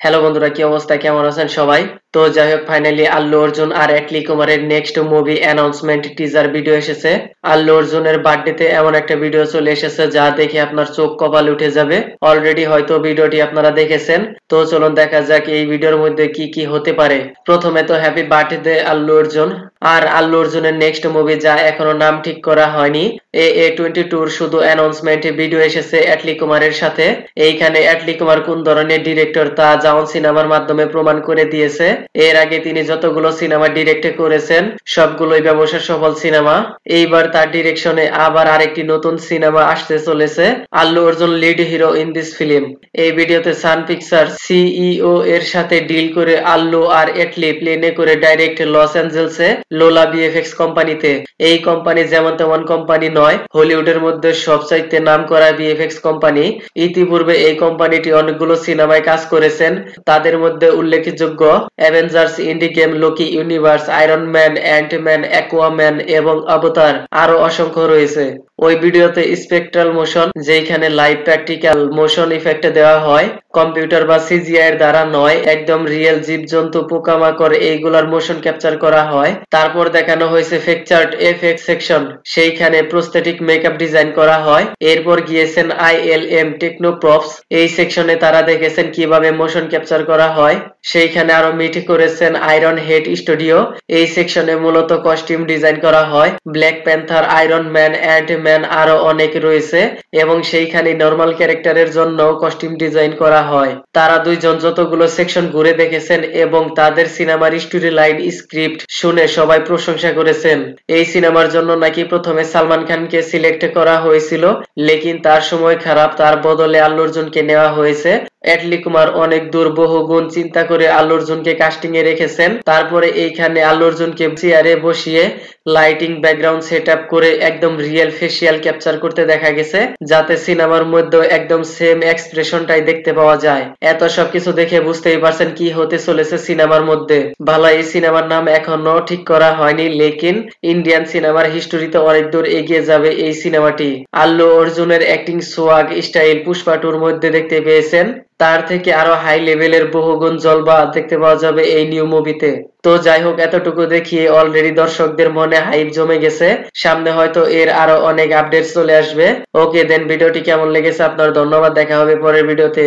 Hello বন্ধুরা, কি অবস্থা, কেমন আছেন সবাই? তো যাই হোক, ফাইনালি আল্লু অর্জুন আর অ্যাটলি কুমারের next movie announcement teaser video এসেছে। আল্লু অর্জুনের বার্থডেতে এমন একটা ভিডিও চলে এসেছে যা দেখে আপনার চোখ কপাল উঠে যাবে। অলরেডি হয়তো ভিডিওটি আপনারা দেখেছেন। তো চলুন দেখা যাক এই ভিডিওর মধ্যে কি কি হতে পারে। প্রথমে তো হ্যাপি বার্থডে আল্লু অর্জুন। আর আল্লু অর্জুনের নেক্সট মুভি যা এখনো নাম ঠিক করা হয়নি, A22 শুধু অ্যানাউন্সমেন্ট ভিডিও এসেছে অ্যাটলি কুমারের সাথে। এইখানে অ্যাটলি কুমার কোন ধরনের ডিরেক্টর তা জাউন সিনেমার মাধ্যমে প্রমাণ করে দিয়েছে। এর আগে তিনি যতগুলো সিনেমা ডিরেক্ট করেছেন সবগুলোই ব্যবসা সফল সিনেমা। এইবার তার ডিরেকশনে আবার আরেকটি নতুন সিনেমা আসতে চলেছে। Allu Arjun lead hero in this film. এই ভিডিওতে সান পিকচার সিইও এর সাথে ডিল করে আল্লু আর অ্যাটলি প্লেনে করে ডাইরেক্ট লস অ্যাঞ্জেলসে লোলা ভিএফএক্স কোম্পানিতে। এই কোম্পানি যেমন তেমন কোম্পানি নয়, হলিউডের মধ্যে সবচাইতে নামকরা ভিএফএক্স কোম্পানি। ইতিপূর্বে এই কোম্পানিটি অনেকগুলো সিনেমায় কাজ করেছেন। তাদের মধ্যে উল্লেখযোগ্য Avengers, Endgame, Loki universe, Iron Man, Antman, Aquaman এবং অবতার আরো অসংখ্য রয়েছে। ওই ভিডিওতে স্পেকট্রাল মোশন, যেখানে লাইভ প্র্যাকটিক্যাল মোশন ইফেক্ট দেওয়া হয়, কম্পিউটার বা সিজিআই এর দ্বারা নয়, একদম রিয়েল জীবজন্তু, পোকামাকড় এইগুলার মোশন ক্যাপচার করা হয়। তারপর দেখানো হয়েছে ফেকচার্ড এফএক্স সেকশন, সেইখানে প্রস্থেটিক মেকআপ ডিজাইন করা হয়। এরপর গিয়েছেন আইএলএম টেকনোপ্রপস, এই সেকশনে তারা দেখেছেন কিভাবে মোশন ক্যাপচার করা হয়। সেইখানে আরো মিট করেছেন আয়রন হেড স্টুডিও, এই সেকশনে মূলত কস্টিউম ডিজাইন করা হয়। Black panther, iron man, ant man আরো অনেক রয়েছে এবং সেইখানে নর্মাল ক্যারেক্টারের জন্য কস্টিউম ডিজাইন করা হয়। তারা দুইজন যতগুলো সেকশন ঘুরে দেখেছেন এবং তাদের সিনেমার স্টোরি লাইন স্ক্রিপ্ট শুনে সবাই প্রশংসা করেছেন। এই সিনেমার জন্য নাকি প্রথমে সালমান খানকে সিলেক্ট করা হয়েছিল, লেকিন তার সময় খারাপ, তার বদলে আল্লু অর্জুনকে নেওয়া হয়েছে। অ্যাটলি কুমার অনেক দূর বহু গুণ চিন্তা করে আল্লু অর্জুনকে কাস্টিং এ রেখেছেন। তারপরে এইখানে আল্লু অর্জুনকে চেয়ারে বসিয়ে লাইটিং ব্যাকগ্রাউন্ড সেট আপ করে একদম রিয়েল ফেসিয়াল ক্যাপচার করতে দেখা গেছে, যাতে সিনেমার মধ্যে একদম সেম এক্সপ্রেশনটাই দেখতে পাওয়া যায়। এত সবকিছু দেখে বুঝতেই পারছেন কি হতে চলেছে সিনেমার মধ্যে। ভালো, এই সিনেমার নাম এখনো ঠিক করা হয়নি, লেকিন ইন্ডিয়ান সিনেমার হিস্টোরিতে অনেক দূর এগিয়ে যাবে এই সিনেমাটি। আল্লু অর্জুনের অ্যাক্টিং সোয়াগ স্টাইল পুষ্পা টুর মধ্যে দেখতে পেয়েছেন, তার থেকে আরো হাই লেভেলের বহুগুণ জলবা দেখতে পাওয়া যাবে এই নিউ মুভিতে। তো যাই হোক, এতটুকু দেখিয়ে অলরেডি দর্শকদের মনে হাইপ জমে গেছে। সামনে হয়তো এর আরো অনেক আপডেট চলে আসবে। ওকে দেন, ভিডিওটি কেমন লেগেছে আপনার? ধন্যবাদ, দেখা হবে পরের ভিডিওতে।